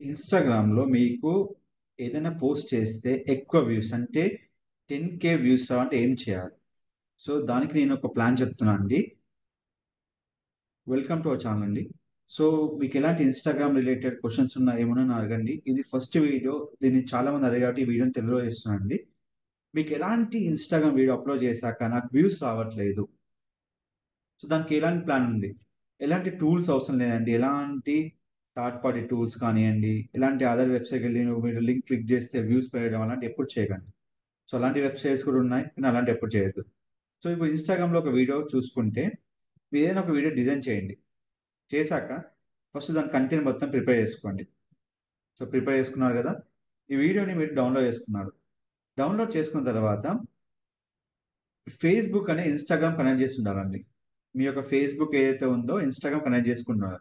ఇన్‌స్టాగ్రామ్‌లో మీకు ఏదైనా పోస్ట్ చేస్తే ఎక్కువ వ్యూస్ అంటే 10,000 వ్యూస్ రావాలంటే ఏం చేయాలి? సో, దానికి నేను ఒక ప్లాన్ చెప్తున్నా అండి. వెల్కమ్ టు అవర్ ఛానల్ అండి. సో, మీకు ఎలాంటి ఇన్‌స్టాగ్రామ్ రిలేటెడ్ క్వెషన్స్ ఉన్నా ఏమన్నా నన్ను అడగండి. ఇది ఫస్ట్ వీడియో. దీన్ని చాలా మంది అడిగారు కాబట్టి ఈ వీడియోని తెలుగులో చేస్తున్నా అండి. మీకు ఎలాంటి ఇన్‌స్టాగ్రామ్ వీడియో అప్‌లోడ్ చేశాక నాకు వ్యూస్ రావట్లేదు. సో, దానికి ఎలాంటి ప్లాన్ ఉంది? ఎలాంటి టూల్స్ అవసరం లేదండి. ఎలాంటి థర్డ్ పార్టీ టూల్స్ కానియండి, ఎలాంటి అదర్ వెబ్‌సైట్‌కెళ్ళి మీరు లింక్ క్లిక్ చేస్తే వ్యూస్ పెరగడం అలాంటివి ఎప్పుడు చేయకండి. సో, అలాంటి వెబ్‌సైట్స్ కూడా ఉన్నాయి. కానీ అలాంటివి ఎప్పుడు చేయొద్దు. సో, ఇప్పుడు ఇన్‌స్టాగ్రామ్‌లో ఒక వీడియో చూసుకుంటే, మీరు ఏదైనా ఒక వీడియో డిజైన్ చేయండి. చేశాక ఫస్ట్ దాని కంటెంట్ మొత్తం ప్రిపేర్ చేసుకోండి. సో, ప్రిపేర్ చేసుకున్నారు కదా! ఈ వీడియోని మీరు డౌన్‌లోడ్ చేసుకున్నారు. డౌన్‌లోడ్ చేసుకున్న తర్వాత ఫేస్‌బుక్ అనే ఇన్‌స్టాగ్రామ్ కనెక్ట్ చేసి ఉండాలండి. మీ యొక్క ఫేస్‌బుక్ ఏదైతే ఉందో ఇన్‌స్టాగ్రామ్ కనెక్ట్ చేసుకున్నారు.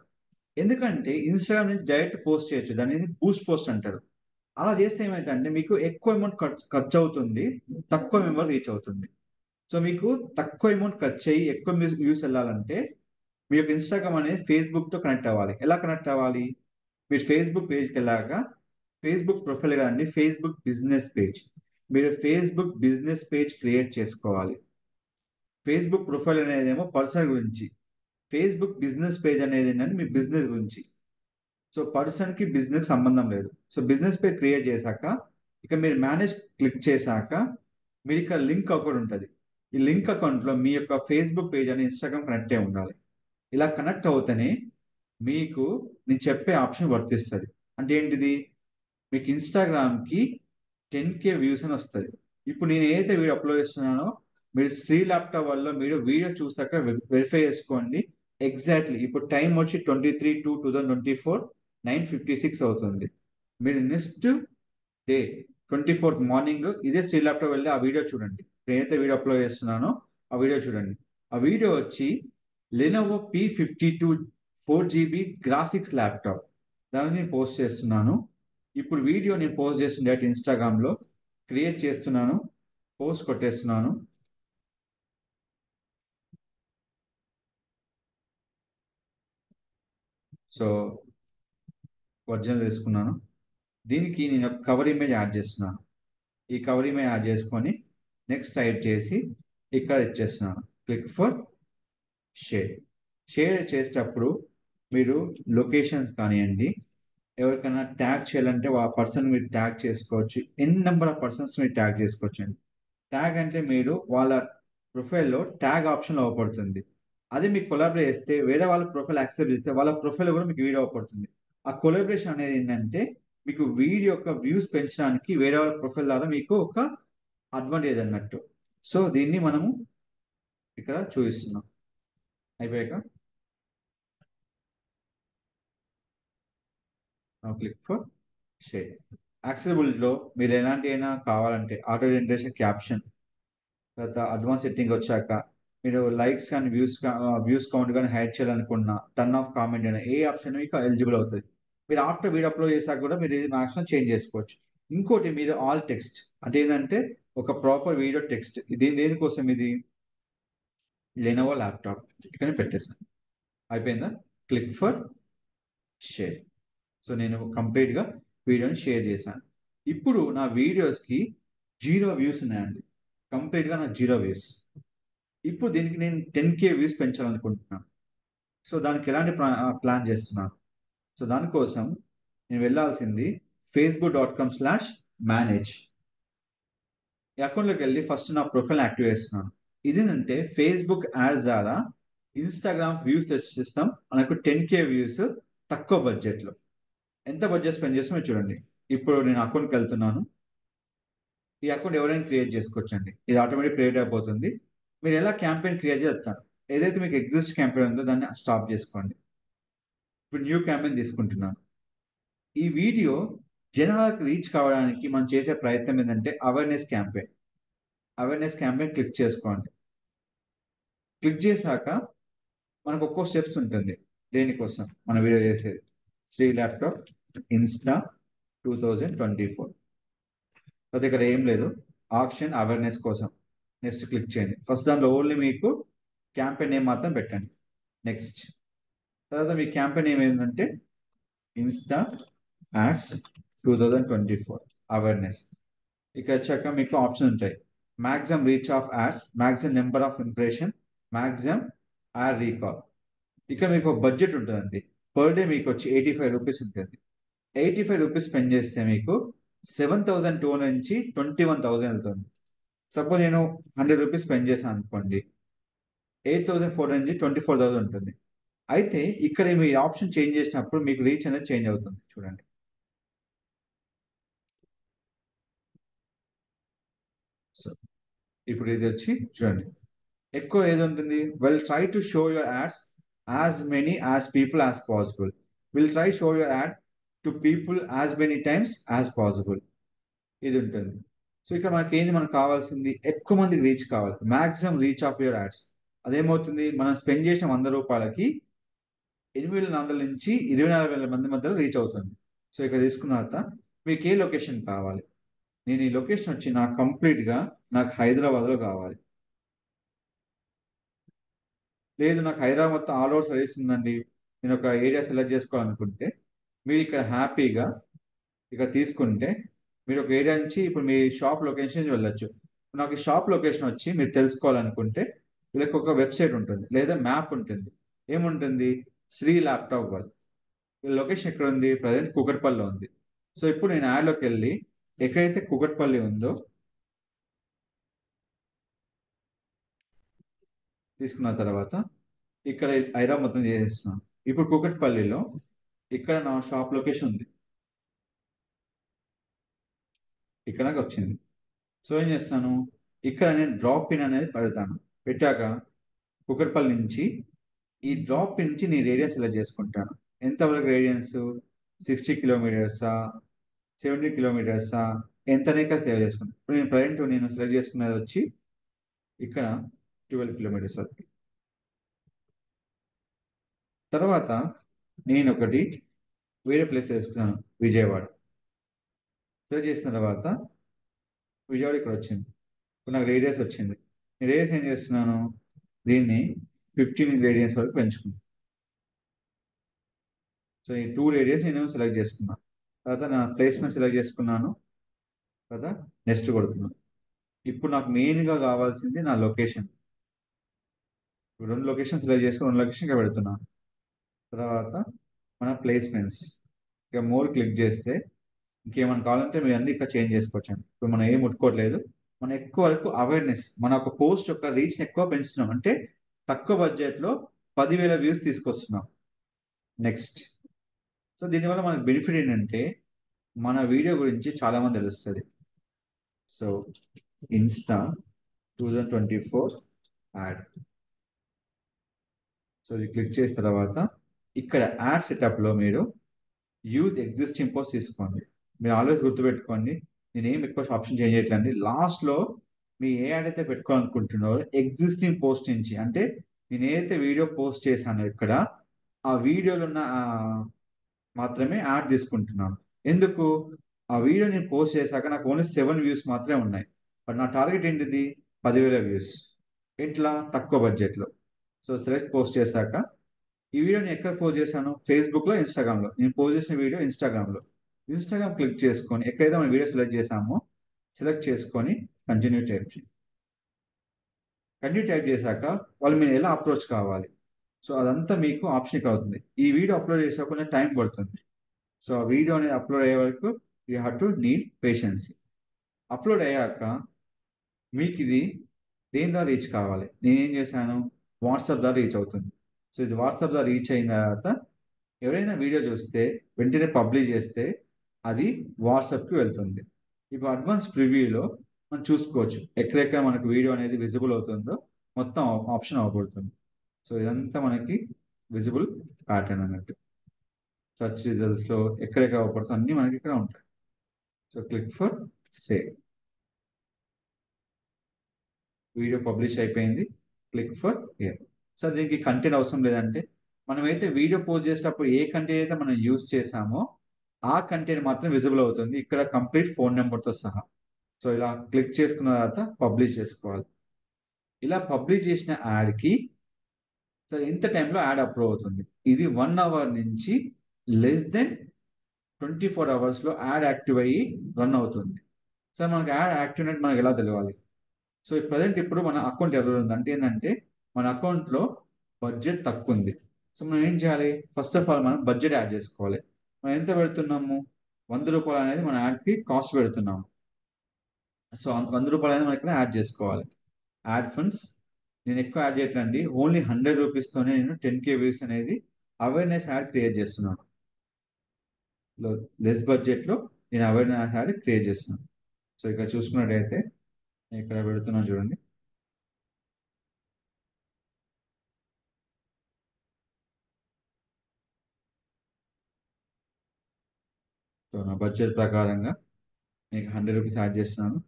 ఎందుకంటే ఇన్‌స్టాగ్రామ్ నుంచి డైరెక్ట్ పోస్ట్ చేయొచ్చు. దాన్ని బూస్ట్ పోస్ట్ అంటారు. అలా చేస్తే ఏమైద్దంటే మీకు ఎక్కువ అమౌంట్ ఖర్చవుతుంది. తక్కువ మెంబర్ రీచ్ అవుతుంది. సో, మీకు తక్కువ అమౌంట్ ఖర్చయ్యి ఎక్కువ వ్యూస్ ఎళ్ళాలంటే మీ యొక్క ఇన్‌స్టాగ్రామ్ అనేది ఫేస్‌బుక్‌తో కనెక్ట్ అవ్వాలి. ఎలా కనెక్ట్ అవ్వాలి? మీరు ఫేస్‌బుక్ పేజ్‌కెళ్ళాక ఫేస్‌బుక్ ప్రొఫైల్ కాదండి. Facebook business page. మీరు ఫేస్‌బుక్ బిజినెస్ పేజ్ క్రియేట్ చేసుకోవాలి. ఫేస్‌బుక్ ప్రొఫైల్ అనేదేమో పర్సనల్ గురించి. ఫేస్‌బుక్ బిజినెస్ పేజ్ అనేదేంటంటే మీ బిజినెస్ గురించి. సో, పర్సన్‌కి బిజినెస్‌కి సంబంధం లేదు. సో, బిజినెస్ పేజ్ క్రియేట్ చేశాక, ఇక మీరు మేనేజ్ క్లిక్ చేశాక, మీరిక్కడ లింక్ అకౌంట్ ఉంటది. ఈ లింక్ అకౌంట్‌లో మీ యొక్క ఫేస్‌బుక్ పేజ్ అని ఇన్‌స్టాగ్రామ్ కనెక్ట్ అయి ఉండాలి. ఇలా కనెక్ట్ అవుతేనే మీకు నేను చెప్పే ఆప్షన్ వర్తిస్తది. అంటే ఏంటిది? మీకు ఇన్‌స్టాగ్రామ్‌కి 10,000 వ్యూస్ అని వస్తది. ఇప్పుడు నేను ఏదైతే వీడియో అప్‌లోడ్ చేస్తున్నానో, మీరు శ్రీ ల్యాప్‌టాప్ వల్ల మీరు వీడియో చూసాక వెరిఫై చేసుకోండి. ఎగ్జాక్ట్‌లీ ఇప్పుడు టైమ్ వచ్చి 23/2/2024 9:56 అవుతుంది. మీరు నెక్స్ట్ డే 24థ్ మార్నింగ్ ఇదే శ్రీ ల్యాప్‌టాప్ వెళ్లి ఆ వీడియో చూడండి. నేనైతే వీడియో అప్‌లోడ్ చేస్తున్నానో ఆ వీడియో చూడండి. ఆ వీడియో వచ్చి Lenovo P52 4 GB graphics laptop. దాన్ని నేను పోస్ట్ చేస్తున్నాను. ఇప్పుడు వీడియో నేను పోస్ట్ చేస్తుంది డైరెక్ట్ ఇన్‌స్టాగ్రామ్‌లో క్రియేట్ చేస్తున్నాను. పోస్ట్ కొట్టేస్తున్నాను. సో, ఒరిజినల్ తీసుకున్నాను. దీనికి నేను ఒక కవర్ ఇమేజ్ యాడ్ చేస్తున్నాను. ఈ కవర్ ఇమేజ్ యాడ్ చేసుకొని నెక్స్ట్ టైప్ చేసి ఇక్కడ ఇచ్చేస్తున్నాను. Click for share. షేర్ చేసేటప్పుడు మీరు లొకేషన్స్ కానియండి, ఎవరికైనా ట్యాగ్ చేయాలంటే ఆ పర్సన్ మీరు ట్యాగ్ చేసుకోవచ్చు. ఎన్ని నంబర్ ఆఫ్ పర్సన్స్ మీరు ట్యాగ్ చేసుకోవచ్చండి. ట్యాగ్ అంటే మీరు వాళ్ళ ప్రొఫైల్‌లో ట్యాగ్ ఆప్షన్ అవపడుతుంది. అదే మీకు కొలాబరేట్ చేస్తే వేరే వాళ్ళ ప్రొఫైల్ యాక్సెప్ట్ చేస్తే వాళ్ళ ప్రొఫైల్ కూడా మీకు వీడియో అవపడుతుంది. ఆ కొలాబరేషన్ అనేది ఏంటంటే మీకు వీడియో యొక్క వ్యూస్ పెంచడానికి వేరే వాళ్ళ ప్రొఫైల్ ద్వారా మీకు ఒక అడ్వాంటేజ్ అన్నట్టు. సో, దీన్ని మనము ఇక్కడ చూపిస్తున్నాం. అయిపోయాక క్లిక్ ఫర్ షేర్. యాక్సెసిబిలిటీలో మీరు ఎలాంటి అయినా కావాలంటే ఆటో జనరేషన్ క్యాప్షన్ తర్వాత అడ్వాన్స్ సెట్టింగ్ వచ్చాక మీరు లైక్స్ కానీ వ్యూస్ కౌంట్ కానీ హైడ్ చేయాలనుకున్న టర్న్ ఆఫ్ కామెంట్ అయినా ఏ ఆప్షన్ మీకు ఎలిజిబుల్ అవుతుంది. మీరు ఆఫ్టర్ వీడియో అప్లోడ్ చేశాక కూడా మీరు ఇది మ్యాక్సిమం చేంజ్ చేసుకోవచ్చు. ఇంకోటి మీరు ఆల్ టెక్స్ట్ అంటే ఏంటంటే ఒక ప్రాపర్ వీడియో టెక్స్ట్ ఇది దేనికోసం ఇది లెనోవో ల్యాప్టాప్ ఇక్కడ పెట్టేసాను. అయిపోయిందా? Click for share. సో, నేను కంప్లీట్‌గా వీడియోని షేర్ చేశాను. ఇప్పుడు నా వీడియోస్‌కి 0 వ్యూస్ ఉన్నాయండి. కంప్లీట్‌గా నాకు 0 వ్యూస్. ఇప్పుడు దీనికి నేను 10,000 వ్యూస్ పెంచాలనుకుంటున్నాను. సో, దానికి ఎలాంటి ప్లాన్ చేస్తున్నాను. సో, దానికోసం నేను వెళ్ళాల్సింది facebook.com/manage. ఈ అకౌంట్‌లోకి వెళ్లి ఫస్ట్ నా ప్రొఫైల్ యాక్టివ్ చేస్తున్నాను. ఇదేంటంటే ఫేస్‌బుక్ యాడ్స్ ద్వారా ఇన్‌స్టాగ్రామ్ వ్యూస్ తెచ్చిస్తాం. మనకు 10,000 వ్యూస్ తక్కువ బడ్జెట్‌లో. ఎంత బడ్జెట్ స్పెండ్ చేస్తామో మీరు చూడండి. ఇప్పుడు నేను అకౌంట్‌కెళ్తున్నాను. ఈ అకౌంట్ ఎవరైనా క్రియేట్ చేసుకోవచ్చండి. ఇది ఆటోమేటిక్ క్రియేట్ అయిపోతుంది. మీరు ఎలా క్యాంపెయిన్ క్రియేట్ చేయాలో చెప్తాను. ఏదైతే మీకు ఎగ్జిస్ట్ క్యాంపెయిన్ ఉందో దాన్ని స్టాప్ చేసుకోండి. ఇప్పుడు న్యూ క్యాంపెయిన్ తీసుకుంటున్నాను. ఈ వీడియో జనాలకు రీచ్ కావడానికి మనం చేసే ప్రయత్నం ఏంటంటే awareness campaign. Awareness campaign click చేసుకోండి. క్లిక్ చేశాక మనకు ఒక్కో స్టెప్స్ ఉంటుంది. దేనికోసం మన వీడియో చేసేది. Shri laptop insta 2024. నా దగ్గర ఏం లేదు. ఆక్షన్ అవేర్‌నెస్ కోసం. నెక్స్ట్ క్లిక్ చేయండి. ఫస్ట్ దాంట్లో ఓన్లీ మీకు క్యాంపెయిన్ నేమ్ మాత్రం పెట్టండి. నెక్స్ట్. తర్వాత మీ క్యాంపెయిన్ నేమ్ ఏంటంటే ఇన్‌స్టా యాడ్స్ 2024 అవేర్నెస్. ఇక్కడ వచ్చాక మీకు ఆప్షన్ ఉంటాయి. Maximum reach of ads, maximum number of impression, maximum ad recall. ఇక మీకు బడ్జెట్ ఉంటుందండి. పర్ డే మీకు వచ్చి రూ. 85 ఉంటుంది. రూ. 85 స్పెండ్ చేస్తే మీకు 7,200 నుంచి 21,000 వెళ్తుంది. సపోజ్ నేను రూ. 100 స్పెండ్ చేశాను అనుకోండి, 8,400 నుంచి 24,000 ఉంటుంది. అయితే ఇక్కడ మీ ఆప్షన్ చేంజ్ చేసినప్పుడు మీకు రీచ్ అనేది చేంజ్ అవుతుంది. చూడండి. సో ఇప్పుడు ఇది వచ్చి చూడండి, ఎక్కువ ఏది ఉంటుంది, will try to show your ads as many as people as possible. Will try show your add to people as many times as possible. ఇది ఉంటుంది. సో ఇక్కడ మనకు కావాల్సింది ఎక్కువ మందికి రీచ్ కావాలి, maximum reach of your ads. అదేమవుతుంది, మనం స్పెండ్ చేసిన రూ. 100కి 8,400 నుంచి 24,000 మంది మధ్యలో రీచ్ అవుతుంది. సో ఇక్కడ తీసుకున్న తర్వాత మీకు ఏ లొకేషన్ కావాలి. నేను ఈ లొకేషన్ వచ్చి నాకు కంప్లీట్గా నాకు హైదరాబాద్లో కావాలి. లేదు నాకు హైదరాబాద్ మొత్తం ఆల్ ఓవర్ సర్వీస్ ఉందండి, నేను ఒక ఏరియా సెలెక్ట్ చేసుకోవాలనుకుంటే మీరు ఇక్కడ హ్యాపీగా ఇక తీసుకుంటే మీరు ఒక ఏరియా నుంచి ఇప్పుడు మీ షాప్ లొకేషన్ వెళ్ళొచ్చు. నాకు ఈ షాప్ లొకేషన్ వచ్చి మీరు తెలుసుకోవాలనుకుంటే వీళ్ళకి ఒక వెబ్సైట్ ఉంటుంది లేదా మ్యాప్ ఉంటుంది. ఏముంటుంది, శ్రీ ల్యాప్టాప్ వరల్డ్. వీళ్ళ లొకేషన్ ఎక్కడ ఉంది, ప్రజెంట్ కూకట్పల్లిలో ఉంది. సో ఇప్పుడు నేను యాడ్లోకి వెళ్ళి ఎక్కడైతే కూకట్పల్లి ఉందో తీసుకున్న తర్వాత ఇక్కడ హైదరాబాద్ మొత్తం చేసేస్తున్నాను. ఇప్పుడు కూకట్పల్లిలో ఇక్కడ నా షాప్ లొకేషన్ ఉంది, ఇక్కడ నాకు వచ్చింది. సో ఏం చేస్తాను, ఇక్కడ నేను డ్రాప్ పిన్ అనేది పెడతాను. పెట్టాక కుకట్పల్లి నుంచి ఈ డ్రాప్ పిన్ నుంచి నేను రేడియన్స్ సెలెక్ట్ చేసుకుంటాను. ఎంతవరకు రేడియన్స్, 60 కిలోమీటర్సా, 70 కిలోమీటర్సా, ఎంతనే ఇక్కడ సేవ్ చేసుకుంటాను. ఇప్పుడు నేను ప్రజెంట్ నేను సెలెక్ట్ చేసుకున్నది వచ్చి ఇక్కడ 12 కిలోమీటర్స్ వరకు. తర్వాత నేను ఒకటి వేరే ప్లేస్ వేసుకున్నాను, విజయవాడ. సెలెక్ట్ చేసిన తర్వాత విజయవాడ ఇక్కడ వచ్చింది. ఇప్పుడు నాకు రేడియస్ వచ్చింది. నేను రేడియస్ ఏం చేస్తున్నాను, దీన్ని 15 రేడియన్స్ వరకు పెంచుకున్నాను. సో ఈ 2 రేడియస్ నేను సెలెక్ట్ చేసుకున్నాను. తర్వాత నా ప్లేస్మెంట్ సెలెక్ట్ చేసుకున్నాను. తర్వాత నెక్స్ట్ కొడుతున్నాను. ఇప్పుడు నాకు మెయిన్గా కావాల్సింది నా లొకేషన్. 2 లొకేషన్ సెలెక్ట్ చేసుకుని 2 లొకేషన్గా పెడుతున్నాను. తర్వాత మన ప్లేస్మెంట్స్ ఇక మోర్ క్లిక్ చేస్తే ఇంకేమైనా కావాలంటే మీరు అన్ని ఇక్కడ చేంజ్ చేసుకోవచ్చు. ఇప్పుడు మనం ఏం ముట్టుకోవట్లేదు. మనం ఎక్కువ వరకు అవేర్నెస్, మన ఒక పోస్ట్ యొక్క రీచ్ని ఎక్కువ పెంచుతున్నాం. అంటే తక్కువ బడ్జెట్లో 10,000 వ్యూస్ తీసుకొస్తున్నాం. నెక్స్ట్. సో దీనివల్ల మనకు బెనిఫిట్ ఏంటంటే మన వీడియో గురించి చాలా మంది తెలుస్తుంది. So Insta 2024 add. సో ఇది క్లిక్ చేసిన తర్వాత ఇక్కడ యాడ్ సెటప్లో మీరు యూత్ ఎగ్జిస్టింగ్ పోస్ట్ తీసుకోండి. మీరు ఆల్వేస్ గుర్తుపెట్టుకోండి, నేను ఏం ఎక్కువ ఆప్షన్ చేంజ్ చేయట్లేదు. లాస్ట్లో మీ ఏ యాడ్ అయితే పెట్టుకోవాలనుకుంటున్నారో ఎగ్జిస్టింగ్ పోస్ట్ నుంచి, అంటే నేను ఏదైతే వీడియో పోస్ట్ చేశానో ఇక్కడ ఆ వీడియోలో ఉన్న మాత్రమే యాడ్ తీసుకుంటున్నాను. ఎందుకు, ఆ వీడియో నేను పోస్ట్ చేశాక నాకు ఓన్లీ 7 వ్యూస్ మాత్రమే ఉన్నాయి. బట్ నా టార్గెట్ ఏంటిది, 10,000 వ్యూస్. ఎట్లా, తక్కువ బడ్జెట్లో. సో సెలెక్ట్ పోస్ట్ చేశాక ఈ వీడియో నేను ఎక్కడ పోస్ట్ చేశాను, ఫేస్బుక్లో, ఇన్స్టాగ్రామ్లో. నేను పోస్ట్ చేసిన వీడియో ఇన్స్టాగ్రామ్లో. ఇన్స్టాగ్రామ్ క్లిక్ చేసుకొని ఎక్కడైతే మన వీడియో సెలెక్ట్ చేసామో సెలెక్ట్ చేసుకొని కంటిన్యూ టైప్ చేయండి. కంటిన్యూ టైప్ చేశాక వాళ్ళు మీరు ఎలా అప్రోచ్ కావాలి, సో అదంతా మీకు ఆప్షన్ అవుతుంది. ఈ వీడియో అప్లోడ్ చేసాక కొంచెం టైం పడుతుంది. సో ఆ వీడియో అనేది అప్లోడ్ అయ్యే వరకు you have to need patiency. Upload అయ్యాక మీకు ఇది దేని ద్వారా రీచ్ కావాలి, నేనేం చేశాను, వాట్సాప్ ద్వారా రీచ్ అవుతుంది. సో ఇది వాట్సాప్ ద్వారా రీచ్ అయిన తర్వాత ఎవరైనా వీడియో చూస్తే వెంటనే పబ్లిష్ చేస్తే అది వాట్సాప్కి వెళ్తుంది. ఇప్పుడు అడ్వాన్స్ ప్రివ్యూలో మనం చూసుకోవచ్చు ఎక్కడెక్కడ మనకు వీడియో అనేది విజిబుల్ అవుతుందో మొత్తం ఆప్షన్ అవ్వబడుతుంది. సో ఇదంతా మనకి విజిబుల్ ప్యాటర్న్ అన్నట్టు. సర్చ్ రిజల్ట్స్లో ఎక్కడెక్కడ అవ్వబడుతుంది అన్నీ మనకి ఇక్కడ ఉంటాయి. So click for save. Video publish అయిపోయింది, క్లిక్ ఫర్ హియర్. సార్ దీనికి కంటెంట్ అవసరం లేదంటే మనమైతే వీడియో పోస్ట్ చేసేటప్పుడు ఏ కంటెంట్ అయితే మనం యూజ్ చేసామో ఆ కంటెంట్ మాత్రం విజిబుల్ అవుతుంది ఇక్కడ, కంప్లీట్ ఫోన్ నెంబర్తో సహా. సో ఇలా క్లిక్ చేసుకున్న తర్వాత పబ్లిష్ చేసుకోవాలి. ఇలా పబ్లిష్ చేసిన యాడ్కి సో ఇంత టైంలో యాడ్ అప్రూవ్ అవుతుంది. ఇది 1 అవర్ నుంచి లెస్ దెన్ 24 అవర్స్లో యాడ్ యాక్టివ్ అయ్యి రన్ అవుతుంది. సో మనకి యాడ్ యాక్టివ్ అనేది మనకి ఎలా తెలియాలి? సో ప్రజెంట్ ఇప్పుడు మన అకౌంట్ ఎవరు ఉంది అంటే ఏంటంటే మన అకౌంట్లో బడ్జెట్ తక్కువ ఉంది. సో మనం ఏం చేయాలి? ఫస్ట్ ఆఫ్ ఆల్ మనం బడ్జెట్ యాడ్ చేసుకోవాలి. మనం ఎంత పెడుతున్నాము? రూ. 100 అనేది మన యాడ్కి కాస్ట్ పెడుతున్నాము. సో రూ. 100 అనేది మనం ఇక్కడ యాడ్ చేసుకోవాలి. యాడ్ ఫండ్స్ నేను ఎక్కువ యాడ్ చేయట్లండి. ఓన్లీ రూ. 100తోనే నేను 10K వ్యూస్ అనేది అవేర్నెస్ యాడ్ క్రియేట్ చేస్తున్నాను. లెస్ బడ్జెట్లో నేను అవేర్నెస్ యాడ్ క్రియేట్ చేస్తున్నాను. సో ఇక్కడ చూసుకున్నట్టయితే నేను ఇక్కడ పెడుతున్నాను చూడండి. సో నా బడ్జెట్ ప్రకారంగా నేను రూ. 100 యాడ్ చేస్తున్నాను.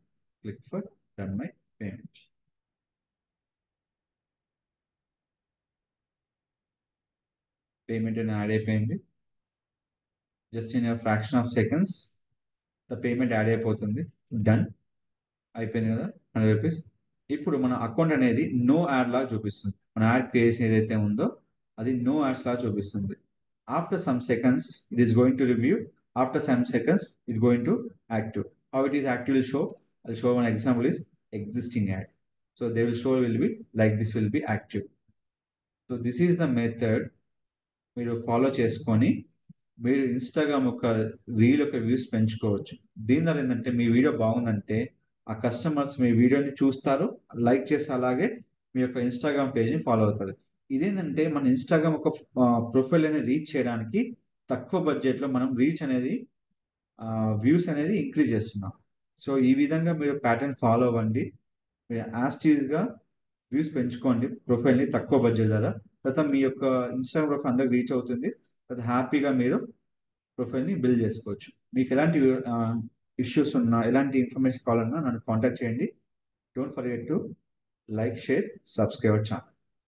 Click for done my payment. Payment అని యాడ్ అయిపోయింది. Just in fraction of seconds the payment add అయిపోతుంది. డన్ అయిపోయింది కదా, రూ. 100. ఇప్పుడు మన అకౌంట్ అనేది నో యాడ్ లాగా చూపిస్తుంది. మన యాడ్ క్రియేషన్ ఏదైతే ఉందో అది నో యాడ్స్ లాగా చూపిస్తుంది. After some seconds it is going to review. After some seconds it going to active. How it is active show? I'll show one example is existing ad. So they will show will be like this will be active. So this is the method మీరు follow చేసుకొని మీరు Instagram ఒక reel ఒక views పెంచుకోవచ్చు. దీని ద్వారా ఏంటంటే మీ video బాగుందంటే ఆ కస్టమర్స్ మీ వీడియోని చూస్తారు, లైక్ చేసి అలాగే మీ యొక్క ఇన్స్టాగ్రామ్ పేజ్ని ఫాలో అవుతారు. ఇదేంటంటే మన ఇన్స్టాగ్రామ్ ఒక ప్రొఫైల్ అనేది రీచ్ చేయడానికి తక్కువ బడ్జెట్లో మనం రీచ్ అనేది వ్యూస్ అనేది ఇంక్రీజ్ చేస్తున్నాం. సో ఈ విధంగా మీరు ప్యాటర్న్ ఫాలో అవ్వండి. మీరు యాస్టీస్గా వ్యూస్ పెంచుకోండి ప్రొఫైల్ని తక్కువ బడ్జెట్ ద్వారా. తర్వాత మీ యొక్క ఇన్స్టాగ్రామ్ ప్రొఫైల్ అందరికి రీచ్ అవుతుంది. తర్వాత హ్యాపీగా మీరు ప్రొఫైల్ని బిల్డ్ చేసుకోవచ్చు. మీకు ఎలాంటి ఇష్యూస్ ఉన్నా ఎలాంటి ఇన్ఫర్మేషన్ కావాలన్నా నన్ను కాంటాక్ట్ చేయండి. Don't forget to like, share, subscribe channel.